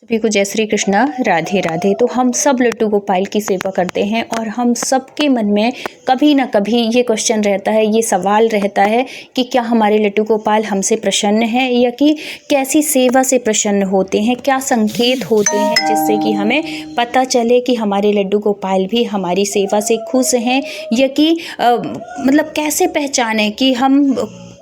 सभी को जय श्री कृष्णा, राधे राधे। तो हम सब लड्डू गोपाल की सेवा करते हैं और हम सबके मन में कभी ना कभी ये क्वेश्चन रहता है, ये सवाल रहता है कि क्या हमारे लड्डू गोपाल हमसे प्रसन्न है या कि कैसी सेवा से प्रसन्न होते हैं, क्या संकेत होते हैं जिससे कि हमें पता चले कि हमारे लड्डू गोपाल भी हमारी सेवा से खुश हैं या कि मतलब कैसे पहचानें कि हम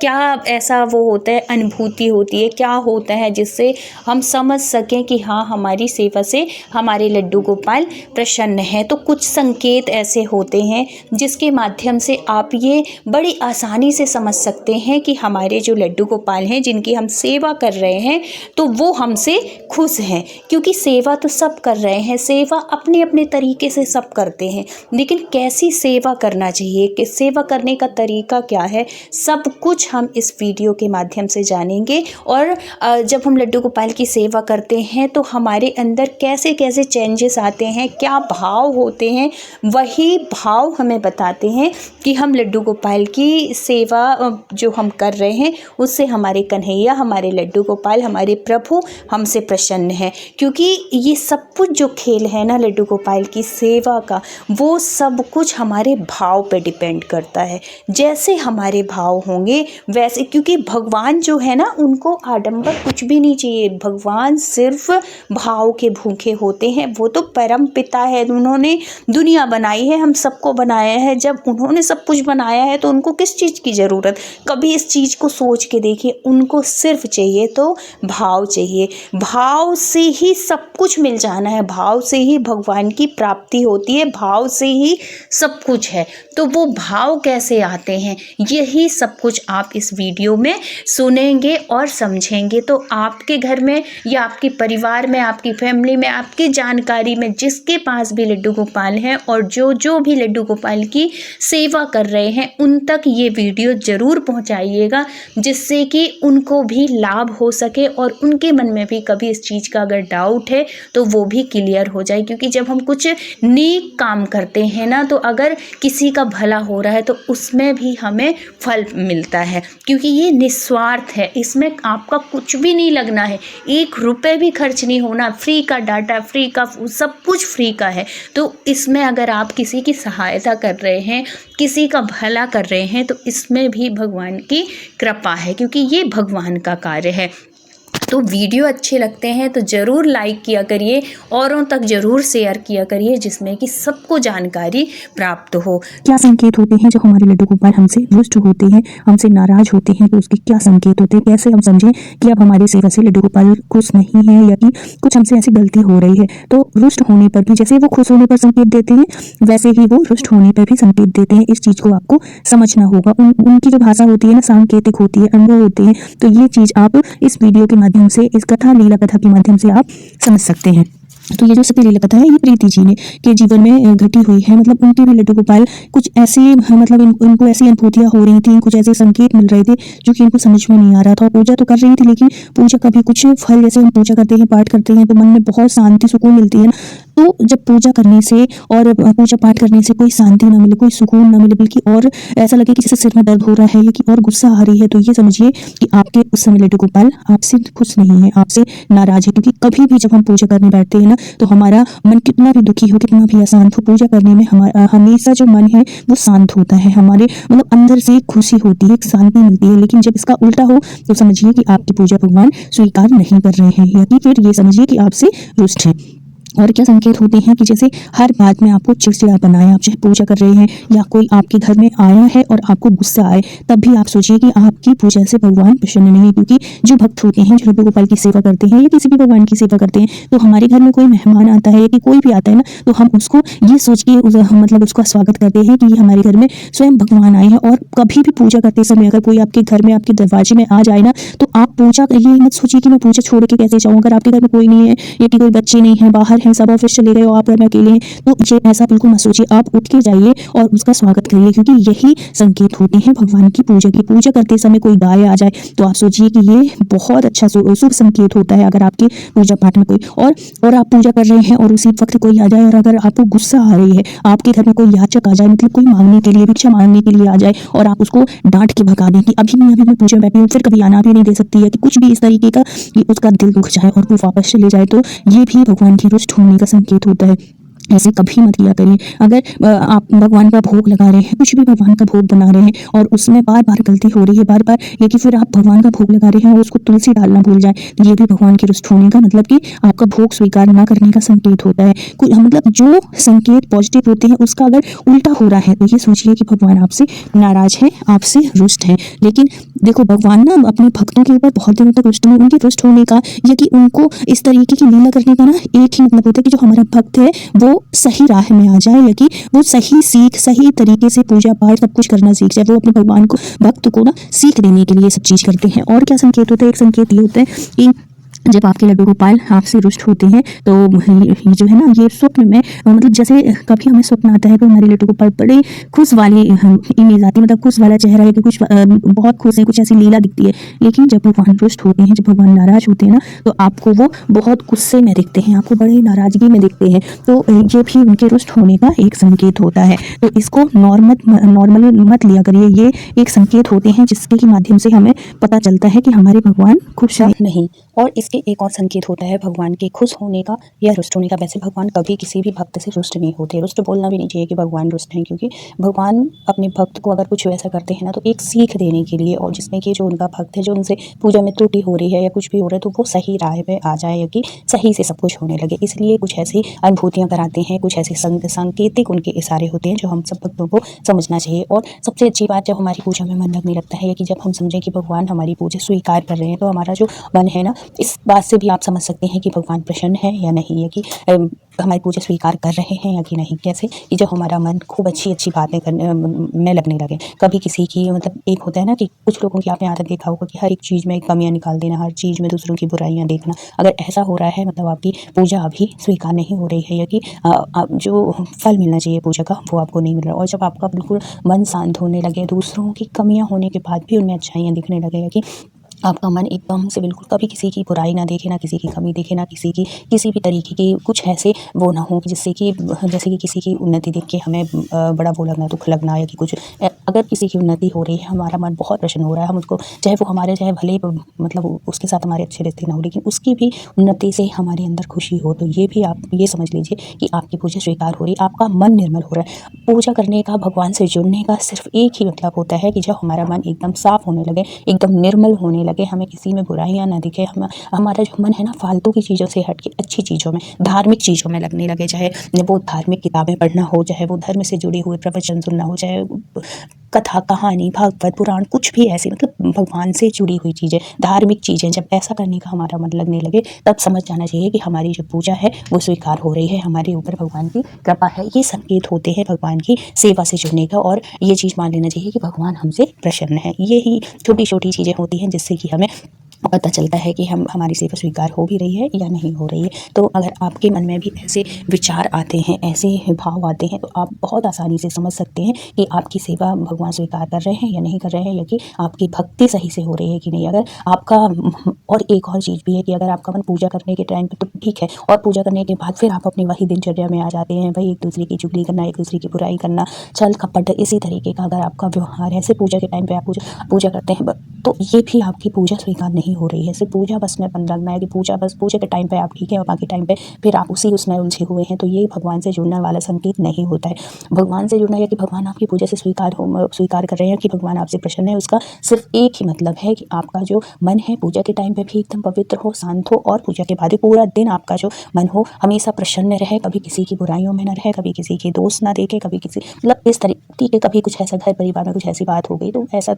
क्या ऐसा वो होता है, अनुभूति होती है, क्या होता है जिससे हम समझ सकें कि हाँ हमारी सेवा से हमारे लड्डू गोपाल प्रसन्न हैं। तो कुछ संकेत ऐसे होते हैं जिसके माध्यम से आप ये बड़ी आसानी से समझ सकते हैं कि हमारे जो लड्डू गोपाल हैं जिनकी हम सेवा कर रहे हैं तो वो हमसे खुश हैं। क्योंकि सेवा तो सब कर रहे हैं, सेवा अपने अपने तरीके से सब करते हैं, लेकिन कैसी सेवा करना चाहिए, कि सेवा करने का तरीका क्या है, सब कुछ हम इस वीडियो के माध्यम से जानेंगे। और जब हम लड्डू गोपाल की सेवा करते हैं तो हमारे अंदर कैसे कैसे चेंजेस आते हैं, क्या भाव होते हैं, वही भाव हमें बताते हैं कि हम लड्डू गोपाल की सेवा जो हम कर रहे हैं उससे हमारे कन्हैया, हमारे लड्डू गोपाल, हमारे प्रभु हमसे प्रसन्न हैं। क्योंकि ये सब कुछ जो खेल है ना लड्डू गोपाल की सेवा का, वो सब कुछ हमारे भाव पे डिपेंड करता है। जैसे हमारे भाव होंगे वैसे, क्योंकि भगवान जो है ना उनको आडंबर कुछ भी नहीं चाहिए, भगवान सिर्फ भाव के भूखे होते हैं। वो तो परम पिता है, उन्होंने दुनिया बनाई है, हम सबको बनाया है। जब उन्होंने सब कुछ बनाया है तो उनको किस चीज़ की ज़रूरत, कभी इस चीज़ को सोच के देखिए। उनको सिर्फ चाहिए तो भाव चाहिए, भाव से ही सब कुछ मिल जाना है, भाव से ही भगवान की प्राप्ति होती है, भाव से ही सब कुछ है। तो वो भाव कैसे आते हैं यही सब कुछ आप इस वीडियो में सुनेंगे और समझेंगे। तो आपके घर में या आपके परिवार में, आपकी फैमिली में, आपकी जानकारी में जिसके पास भी लड्डू गोपाल हैं और जो भी लड्डू गोपाल की सेवा कर रहे हैं उन तक ये वीडियो ज़रूर पहुंचाइएगा, जिससे कि उनको भी लाभ हो सके और उनके मन में भी कभी इस चीज़ का अगर डाउट है तो वो भी क्लियर हो जाए। क्योंकि जब हम कुछ नेक काम करते हैं ना, तो अगर किसी का भला हो रहा है तो उसमें भी हमें फल मिलता है, क्योंकि ये निस्वार्थ है, इसमें आपका कुछ भी नहीं लगना है, 1 रुपए भी खर्च नहीं होना, फ्री का डाटा, फ्री का सब कुछ फ्री का है। तो इसमें अगर आप किसी की सहायता कर रहे हैं, किसी का भला कर रहे हैं, तो इसमें भी भगवान की कृपा है, क्योंकि ये भगवान का कार्य है। तो वीडियो अच्छे लगते हैं तो ज़रूर लाइक किया करिए, औरों तक ज़रूर शेयर किया करिए, जिसमें कि सबको जानकारी प्राप्त हो। क्या संकेत होते हैं जब हमारे लड्डू गोपाल हमसे रुष्ट होते हैं, हमसे नाराज होते हैं, तो उसके क्या संकेत होते हैं, कैसे हम समझें कि अब हमारी सेवा से लड्डू गोपाल खुश नहीं है या कि कुछ हमसे ऐसी गलती हो रही है। तो रुष्ट होने पर भी जैसे वो खुश होने पर संकेत देते हैं वैसे ही वो रुष्ट होने पर भी संकेत देते हैं। इस चीज़ को आपको समझना होगा। उनकी जो भाषा होती है ना सांकेतिक होती है, अनुभव होते हैं। तो ये चीज़ आप इस वीडियो के माध्यम से, इस कथा लीला कथा के माध्यम से आप समझ सकते हैं। तो ये जो सती लीला कथा है ये प्रीति जी ने के जीवन में घटी हुई है। मतलब उनके भी लड्डू गोपाल कुछ ऐसे, मतलब इनको ऐसी अनुभूतियाँ हो रही थी, कुछ ऐसे संकेत मिल रहे थे जो कि इनको समझ में नहीं आ रहा था। पूजा तो कर रही थी लेकिन पूजा का भी कुछ फल, जैसे हम पूजा करते हैं, पाठ करते हैं तो मन में बहुत शांति, सुकून मिलती है ना। तो जब पूजा करने से और पूजा पाठ करने से कोई शांति ना मिले, कोई सुकून ना मिले, बल्कि और ऐसा लगे कि जैसे सिर में दर्द हो रहा है या कि और गुस्सा आ रही है, तो ये समझिए कि आपके उस समय लड्डू गोपाल आपसे खुश नहीं है, आपसे नाराज है। क्योंकि कभी भी जब हम पूजा करने बैठते हैं ना तो हमारा मन कितना भी दुखी हो, कितना भी अशांत हो, पूजा करने में हमारा हमेशा जो मन है वो शांत होता है, हमारे मतलब अंदर से खुशी होती है, शांति मिलती है। लेकिन जब इसका उल्टा हो तो समझिए कि आपकी पूजा भगवान स्वीकार नहीं कर रहे हैं या कि फिर ये समझिए कि आपसे रुष्ट है। और क्या संकेत होते हैं कि जैसे हर बात में आपको चिड़चिड़ा बनाए, आप चाहे पूजा कर रहे हैं या कोई आपके घर में आया है और आपको गुस्सा आए, तब भी आप सोचिए कि आपकी पूजा से भगवान प्रसन्न नहीं है। क्योंकि जो भक्त होते हैं, जो लड्डू गोपाल की सेवा करते हैं या किसी भी भगवान की सेवा करते हैं, तो हमारे घर में कोई मेहमान आता है या कि कोई भी आता है ना, तो हम उसको ये सोच के मतलब उसका स्वागत करते हैं कि ये हमारे घर में स्वयं भगवान आए हैं। और कभी भी पूजा करते समय अगर कोई आपके घर में, आपके दरवाजे में आ जाए ना, तो आप पूजा ये मत सोचिए कि मैं पूजा छोड़ के कैसे जाऊँ। अगर आपके घर में कोई नहीं है या कि कोई बच्चे नहीं है, बाहर घर हैं, सब ऑफिस चले गए हो, आप घर में अकेले हैं, तो ये ऐसा बिल्कुल मत सोचिए। आप उठ के जाइए और उसका स्वागत करिए, क्योंकि यही संकेत होते हैं भगवान की पूजा की। पूजा करते समय कोई गाय आ जाए तो आप सोचिए कि ये बहुत अच्छा शुभ संकेत होता है। अगर आपके पूजा पाठ में कोई और आप पूजा कर रहे हैं और उसी वक्त कोई आ जाए और अगर आपको गुस्सा आ रही है, आपके घर में कोई याचक आ जाए, मतलब कोई मांगने के लिए, भिक्षा मांगने के लिए आ जाए और आप उसको डांट के भगा दें कि अभी मैं पूजा में बैठी हूँ, फिर कभी आना भी नहीं दे सकती है, कि कुछ भी इस तरीके का कि उसका दिल दुख जाए और वो वापस चले जाए, तो ये भी भगवान के रुष्ट होने का संकेत होता है। ऐसे कभी मत किया करिए। अगर आप भगवान का भोग लगा रहे हैं, कुछ भी भगवान का भोग बना रहे हैं और उसमें बार बार गलती हो रही है, बार बार ये कि फिर आप भगवान का भोग लगा रहे हैं और उसको तुलसी डालना भूल जाए, तो ये भी भगवान के रुष्ट होने का, मतलब कि आपका भोग स्वीकार ना करने का संकेत होता है। मतलब जो संकेत पॉजिटिव होते हैं उसका अगर उल्टा हो रहा है तो ये सोचिए कि भगवान आपसे नाराज है, आपसे रुष्ट है। लेकिन देखो, भगवान ना अपने भक्तों के ऊपर बहुत दिनों तक रुष्ट नहीं, उनके रुष्ट होने का या कि उनको इस तरीके की लीला करने का ना एक ही मतलब होता है कि जो हमारा भक्त है वो सही राह में आ जाए, या कि वो सही सीख, सही तरीके से पूजा पाठ सब कुछ करना सीख जाए। वो अपने भगवान को, भक्त को ना सीख देने के लिए सब चीज़ करते हैं। और क्या संकेत होता है? एक संकेत ये होता है कि जब आपके लड्डू गोपाल आपसे रुष्ट होते हैं तो ये जो है ना, ये स्वप्न में मतलब जैसे कभी हमें स्वप्न आता है तो हमारे लड्डू गोपाल बड़े खुश वाली इमेज आती है, मतलब खुश वाला चेहरा है कि कुछ बहुत खुश है, कुछ ऐसी लीला दिखती है। लेकिन जब भगवान रुष्ट होते हैं, जब भगवान नाराज होते हैं ना, तो आपको वो बहुत गुस्से में दिखते हैं, आपको बड़ी नाराजगी में दिखते हैं। तो ये भी उनके रुष्ट होने का एक संकेत होता है। तो इसको नॉर्मल मत लिया करिए, ये एक संकेत होते हैं जिसके माध्यम से हमें पता चलता है कि हमारे भगवान खुश नहीं। और इसके एक और संकेत होता है भगवान के खुश होने का या रुष्ट होने का। वैसे भगवान कभी किसी भी भक्त से रुष्ट नहीं होते, रुष्ट बोलना भी नहीं चाहिए कि भगवान रुष्ट हैं, क्योंकि भगवान अपने भक्त को अगर कुछ वैसा करते हैं ना तो एक सीख देने के लिए, और जिसमें कि जो उनका भक्त है, जो उनसे पूजा में त्रुटि हो रही है या कुछ भी हो रहा है, तो वो सही राह पे आ जाए या कि सही से सब कुछ होने लगे। इसलिए कुछ ऐसी अनुभूतियाँ कराते हैं, कुछ ऐसे सांकेतिक उनके इशारे होते हैं जो हम सब भक्तों को समझना चाहिए। और सबसे अच्छी बात, जब हमारी पूजा में मन लगने लगता है या कि जब हम समझें कि भगवान हमारी पूजा स्वीकार कर रहे हैं, तो हमारा जो मन है ना, इस बात से भी आप समझ सकते हैं कि भगवान प्रसन्न है या नहीं, या कि हमारी पूजा स्वीकार कर रहे हैं या कि नहीं। कैसे कि जब हमारा मन खूब अच्छी अच्छी बातें करने में लगने लगे। कभी किसी की, मतलब एक होता है ना कि कुछ लोगों की आपने आदत देखा होगा कि हर एक चीज़ में कमियां निकाल देना, हर चीज़ में दूसरों की बुराइयां देखना। अगर ऐसा हो रहा है, मतलब आपकी पूजा अभी स्वीकार नहीं हो रही है, या कि जो फल मिलना चाहिए पूजा का वो आपको नहीं मिल रहा। और जब आपका बिल्कुल मन शांत होने लगे, दूसरों की कमियाँ होने के बाद भी उनमें अच्छाइयाँ दिखने लगे, या कि आपका मन एकदम से बिल्कुल कभी किसी की बुराई ना देखे, ना किसी की कमी देखे, ना किसी की किसी भी तरीके की कुछ ऐसे वो ना हो कि जैसे कि किसी की उन्नति देख के हमें बड़ा वो लगना, दुख लगना, या कि कुछ अगर किसी की उन्नति हो रही है, हमारा मन बहुत प्रसन्न हो रहा है, हम उसको, चाहे वो हमारे, चाहे भले मतलब उसके साथ हमारे अच्छे रिश्ते ना हो, लेकिन उसकी भी उन्नति से हमारे अंदर खुशी हो, तो ये भी आप ये समझ लीजिए कि आपकी पूजा स्वीकार हो रही है, आपका मन निर्मल हो रहा है। पूजा करने का, भगवान से जुड़ने का सिर्फ एक ही मतलब होता है कि जब हमारा मन एकदम साफ होने लगे, एकदम निर्मल होने लगे, हमें किसी में बुराइयां ना दिखे, हमारा जो मन है ना फालतू की चीज़ों से हट के अच्छी चीज़ों में, धार्मिक चीज़ों में लगने लगे। चाहे वो धार्मिक किताबें पढ़ना हो, चाहे वो धर्म से जुड़े हुए प्रवचन सुनना हो, चाहे कथा, कहानी, भागवत, पुराण, कुछ भी ऐसी, मतलब भगवान से जुड़ी हुई चीज़ें, धार्मिक चीज़ें, जब ऐसा करने का हमारा मन लगने लगे, तब समझ जाना चाहिए कि हमारी जो पूजा है वो स्वीकार हो रही है, हमारे ऊपर भगवान की कृपा है। ये संकेत होते हैं भगवान की सेवा से जुड़ने का, और ये चीज़ मान लेना चाहिए कि भगवान हमसे प्रसन्न है। ये ही छोटी छोटी चीज़ें होती हैं जिससे कि हमें पता चलता है कि हमारी सेवा स्वीकार हो भी रही है या नहीं हो रही है। तो अगर आपके मन में भी ऐसे विचार आते हैं, ऐसे भाव आते हैं, तो आप बहुत आसानी से समझ सकते हैं कि आपकी सेवा भगवान स्वीकार कर रहे हैं या नहीं कर रहे हैं, या कि आपकी भक्ति सही से हो रही है कि नहीं। अगर आपका, और एक और चीज़ भी है कि अगर आपका मन पूजा करने के टाइम पे तो ठीक है, और पूजा करने के बाद फिर आप अपनी वही दिनचर्या में आ जाते हैं, वही एक दूसरे की चुगली करना, एक दूसरे की बुराई करना, छल कपट, इसी तरीके का अगर आपका व्यवहार है, सिर्फ पूजा के टाइम पे आप पूजा करते हैं, तो ये भी आपकी पूजा स्वीकार नहीं हो रही है। सिर्फ पूजा बस में बन लगना है कि पूजा के टाइम पे आप ठीक है और बाकी टाइम पे फिर आप उसमें उलझे हुए हैं, तो ये भगवान से जुड़ने वाला संकेत नहीं होता है। भगवान से जुड़ना, या कि भगवान आपकी पूजा से स्वीकार कर रहे हैं, कि भगवान आपसे प्रसन्न है, उसका सिर्फ एक ही मतलब है कि आपका जो मन है पूजा के टाइम पे भी एकदम पवित्र हो, शांत हो, और पूजा के बाद पूरा दिन आपका जो मन हो हमेशा प्रसन्न रहे, कभी किसी की बुराइयों में न रहे, कभी किसी के दोष ना देखे, कभी किसी, मतलब इस तरीके के, कभी कुछ ऐसा घर परिवार में कुछ ऐसी बात हो गई, तो ऐसा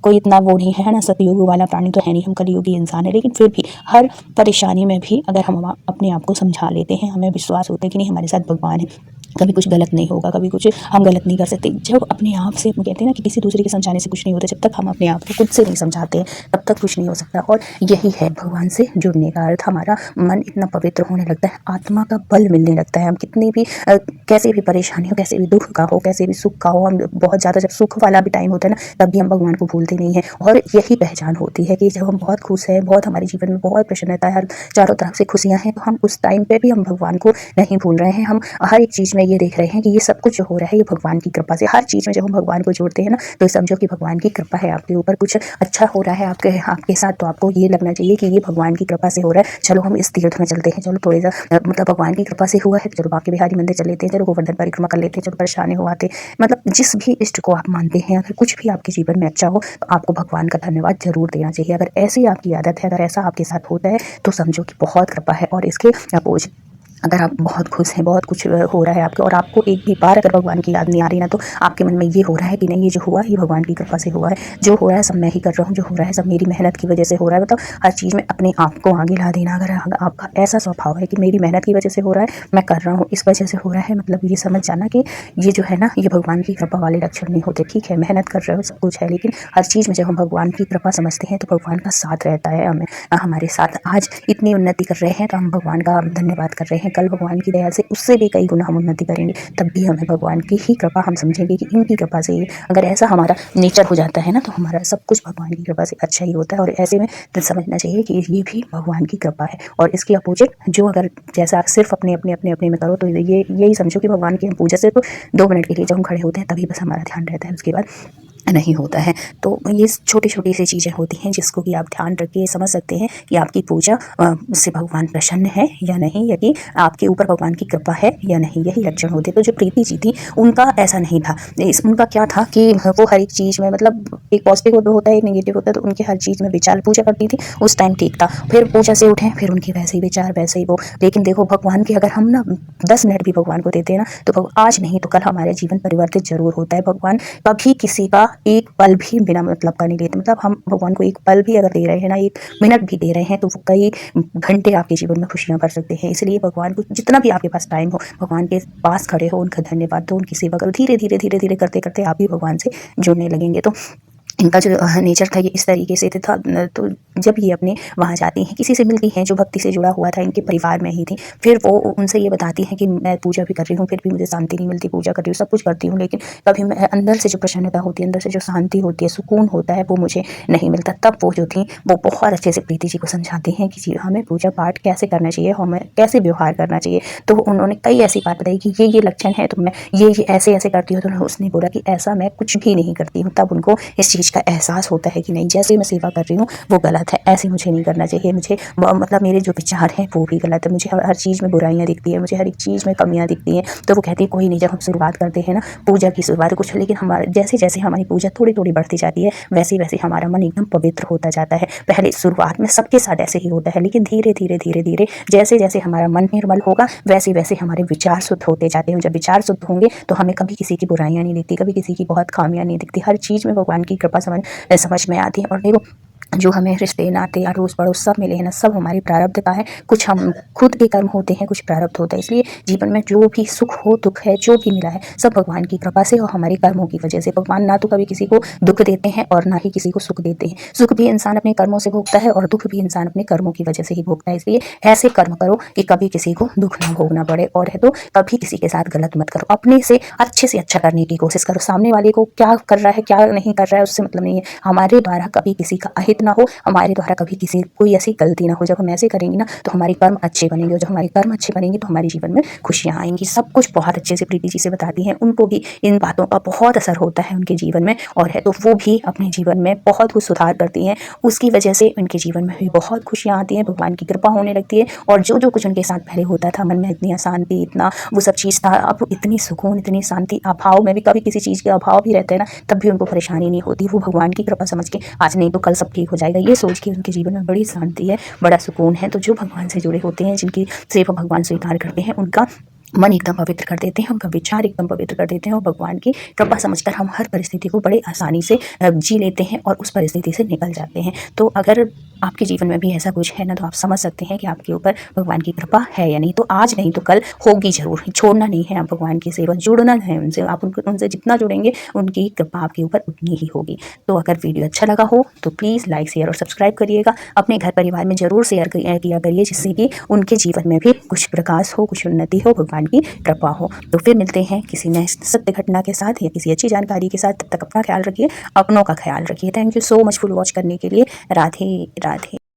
कोई इतना वो नहीं है ना, सतयुग वाला प्राणी तो है नहीं, हम कलयुगी इंसान है, लेकिन फिर भी हर परेशानी में भी अगर हम अपने आप को समझा लेते हैं, हमें विश्वास होता है कि नहीं हमारे साथ भगवान है, कभी कुछ गलत नहीं होगा, कभी कुछ हम गलत नहीं कर सकते। जब अपने आप से कहते हैं ना कि किसी दूसरे के समझाने से कुछ नहीं होता, जब तक हम अपने आप को खुद से नहीं समझाते हैं तब तक कुछ नहीं हो सकता। और यही है भगवान से जुड़ने का अर्थ। हमारा मन इतना पवित्र होने लगता है, आत्मा का बल मिलने लगता है। हम कितनी भी कैसे भी परेशानी हो, कैसे भी दुख का हो, कैसे भी सुख का हो, हम बहुत ज़्यादा जब सुख वाला भी टाइम होता है ना, तब भी हम भगवान को भूलते नहीं हैं। और यही पहचान होती है कि जब हम बहुत खुश हैं, बहुत हमारे जीवन में बहुत प्रसन्नता है, हर चारों तरफ से खुशियाँ हैं, तो हम उस टाइम पे भी हम भगवान को नहीं भूल रहे हैं। हम हर एक चीज़ में ये देख रहे हैं कि ये सब कुछ जो हो रहा है ये भगवान की कृपा से। हर चीज़ में जब हम भगवान को जोड़ते हैं ना, तो समझो कि भगवान की कृपा है आपके ऊपर। कुछ अच्छा हो रहा है आपके साथ, तो आपको ये लगना चाहिए कि ये भगवान की कृपा से हो रहा है। चलो हम इस तीर्थ में चलते हैं, चलो थोड़ी सा मतलब भगवान की कृपा से हुआ है, चलो बांके बिहारी मंदिर चल लेते हैं, चलो गोवर्धन परिक्रमा कर लेते हैं, चलो परेशानी हो आते। मतलब जिस भी इष्ट को आप मानते हैं, अगर कुछ भी आपके जीवन में अच्छा हो तो आपको भगवान का धन्यवाद जरूर देना चाहिए। अगर ऐसी आपकी आदत है, अगर ऐसा आपके साथ होता है, तो समझो कि बहुत कृपा है। और इसके अपोज अगर आप बहुत खुश हैं, बहुत कुछ हो रहा है आपको, और आपको एक भी बार अगर भगवान की याद नहीं आ रही ना, तो आपके मन में ये हो रहा है कि नहीं, ये जो हुआ ये भगवान की कृपा से हुआ है, जो हो रहा है सब मैं ही कर रहा हूँ, जो हो रहा है सब मेरी मेहनत की वजह से हो रहा है। मतलब हर चीज़ में अपने आप को आगे ला देना। अगर आपका ऐसा स्वभाव है कि मेरी मेहनत की वजह से हो रहा है, मैं कर रहा हूँ, इस वजह से हो रहा है, मतलब ये समझ जाना कि ये जो है ना, ये भगवान की कृपा वाले लक्षण नहीं होते। ठीक है, मेहनत कर रहे हो, सब कुछ है, लेकिन हर चीज़ में जब हम भगवान की कृपा समझते हैं तो भगवान का साथ रहता है। हमें हमारे साथ आज इतनी उन्नति कर रहे हैं तो हम भगवान का धन्यवाद कर रहे हैं। कल भगवान की दया से उससे भी कई गुना हम उन्नति करेंगे, तब भी हमें भगवान की ही कृपा, हम समझेंगे कि इनकी कृपा से। अगर ऐसा हमारा नेचर हो जाता है ना, तो हमारा सब कुछ भगवान की कृपा से अच्छा ही होता है। और ऐसे में तो समझना चाहिए कि ये भी भगवान की कृपा है। और इसके अपोजिट जो अगर जैसा आप सिर्फ अपने में करो, तो ये यही समझो कि भगवान की हम पूजा सिर्फ 2 मिनट के लिए जब हम खड़े होते हैं तभी बस हमारा ध्यान रहता है, उसके बाद नहीं होता है। तो ये छोटी छोटी सी चीज़ें होती हैं जिसको कि आप ध्यान रख के समझ सकते हैं कि आपकी पूजा से भगवान प्रसन्न है या नहीं, या कि आपके ऊपर भगवान की कृपा है या नहीं, यही लक्षण होते। तो जो प्रीति जी थी उनका ऐसा नहीं था। उनका क्या था कि वो हर एक चीज़ में, मतलब एक पॉजिटिव होता है एक नेगेटिव होता है, तो उनके हर चीज़ में विचार पूजा करती थी, उस टाइम ठीक था। फिर पूजा से उठे, फिर उनके वैसे ही विचार वैसे ही वो। लेकिन देखो भगवान के अगर हम ना 10 मिनट भी भगवान को देते हैं ना, तो आज नहीं तो कल हमारे जीवन परिवर्तित जरूर होता है। भगवान कभी किसी का एक पल भी बिना मतलब का नहीं लेते। मतलब हम भगवान को एक पल भी अगर दे रहे हैं ना, एक मिनट भी दे रहे हैं, तो वो कई घंटे आपके जीवन में खुशियां भर सकते हैं। इसलिए भगवान को जितना भी आपके पास टाइम हो, भगवान के पास खड़े हो, उनका धन्यवाद दो, उनकी सेवा करो। धीरे धीरे धीरे धीरे करते करते आप भी भगवान से जुड़ने लगेंगे। तो इनका जो नेचर था ये इस तरीके से था। तो जब ये अपने वहाँ जाती हैं, किसी से मिलती हैं जो भक्ति से जुड़ा हुआ था, इनके परिवार में ही थी, फिर वो उनसे ये बताती हैं कि मैं पूजा भी कर रही हूँ, फिर भी मुझे शांति नहीं मिलती, पूजा कर रही हूँ, सब कुछ करती हूँ, लेकिन कभी मैं अंदर से जो प्रसन्नता होती है, अंदर से जो शांति होती है, सुकून होता है, वो मुझे नहीं मिलता। तब वो जो थी वो बहुत अच्छे से प्रीति जी को समझाती हैं कि जी हमें पूजा पाठ कैसे करना चाहिए, हमें कैसे व्यवहार करना चाहिए। तो उन्होंने कई ऐसी बात बताई कि ये लक्षण है, तो मैं ये ऐसे ऐसे करती हूँ। तो उसने बोला कि ऐसा मैं कुछ भी नहीं करती हूँ। तब उनको इस चीज़ का एहसास होता है कि नहीं, जैसे मैं सेवा कर रही हूँ वो गलत है, ऐसे मुझे नहीं करना चाहिए। मुझे मतलब मेरे जो विचार हैं वो भी गलत है, मुझे हर चीज़ में बुराइयाँ दिखती है, मुझे हर एक चीज़ में कमियाँ दिखती हैं। तो वो कहती है कोई नहीं, जब हम शुरुआत करते हैं ना पूजा की शुरुआत कुछ, लेकिन हमारे जैसे जैसे हमारी पूजा थोड़ी थोड़ी बढ़ती जाती है, वैसे वैसे हमारा मन एकदम पवित्र होता जाता है। पहले शुरुआत में सबके साथ ऐसे ही होता है, लेकिन धीरे धीरे धीरे धीरे जैसे जैसे हमारा मन निर्मल होगा, वैसे वैसे हमारे विचार शुद्ध होते जाते हैं। जब विचार शुद्ध होंगे तो हमें कभी किसी की बुराइयाँ नहीं दिखती, कभी किसी की बहुत खामियाँ नहीं दिखती। हर चीज़ में भगवान की कृपा समझ में आती है। और देखो जो हमें रिश्ते नाते अड़ोस पड़ोस सब मिले हैं ना, सब हमारी प्रारब्ध का है। कुछ हम खुद के कर्म होते हैं, कुछ प्रारब्ध होता है। इसलिए जीवन में जो भी सुख हो दुख है, जो भी मिला है, सब भगवान की कृपा से और हमारे कर्मों की वजह से। भगवान ना तो कभी किसी को दुख देते हैं और ना ही किसी को सुख देते हैं। सुख भी इंसान अपने कर्मों से भोगता है और दुख भी इंसान अपने कर्मों की वजह से ही भोगता है। इसलिए ऐसे कर्म करो कि कभी किसी को दुख ना भोगना पड़े, और है तो कभी किसी के साथ गलत मत करो। अपने से अच्छा करने की कोशिश करो। सामने वाले को क्या कर रहा है क्या नहीं कर रहा है उससे मतलब नहीं है। हमारे द्वारा कभी किसी का अहित ना हो, हमारे द्वारा कभी किसी कोई ऐसी गलती ना हो। जब हम ऐसे करेंगे ना तो हमारे कर्म अच्छे बनेंगे, और जब हमारे कर्म अच्छे बनेंगे तो हमारे जीवन में खुशियाँ आएंगी। सब कुछ बहुत अच्छे से प्रीति जी से बताती हैं। उनको भी इन बातों का बहुत असर होता है उनके जीवन में, और है तो वो भी अपने जीवन में बहुत कुछ सुधार करती हैं। उसकी वजह से उनके जीवन में भी बहुत खुशियाँ आती हैं, भगवान की कृपा होने लगती है। और जो कुछ उनके साथ पहले होता था, मन में इतनी अशांति, इतना वो सब चीज़ था, अब इतनी सुकून, इतनी शांति। अभाव में भी कभी किसी चीज़ के अभाव भी रहते हैं ना, तब भी उनको परेशानी नहीं होती। वो भगवान की कृपा समझ के आज नहीं तो कल सब ठीक हो जाएगा, ये सोच के उनके जीवन में बड़ी शांति है, बड़ा सुकून है। तो जो भगवान से जुड़े होते हैं, जिनकी सेवा भगवान स्वीकार करते हैं, उनका मन एकदम पवित्र कर देते हैं, उनका विचार एकदम पवित्र कर देते हैं और भगवान की कृपा समझकर हम हर परिस्थिति को बड़े आसानी से जी लेते हैं और उस परिस्थिति से निकल जाते हैं। तो अगर आपके जीवन में भी ऐसा कुछ है ना, तो आप समझ सकते हैं कि आपके ऊपर भगवान की कृपा है या नहीं। तो आज नहीं तो कल होगी ज़रूर। छोड़ना नहीं है आप भगवान की सेवा, जुड़ना है उनसे। आप उनसे जितना जुड़ेंगे उनकी कृपा आपके ऊपर उतनी ही होगी। तो अगर वीडियो अच्छा लगा हो तो प्लीज़ लाइक, शेयर और सब्सक्राइब करिएगा। अपने घर परिवार में ज़रूर शेयर किया करिए, जिससे कि उनके जीवन में भी कुछ प्रकाश हो, कुछ उन्नति हो, भगवान की कृपा हो। तो फिर मिलते हैं किसी नए सत्य घटना के साथ या किसी अच्छी जानकारी के साथ। तब तक अपना ख्याल रखिए, अपनों का ख्याल रखिए। Thank you so much for watch करने के लिए। राधे राधे।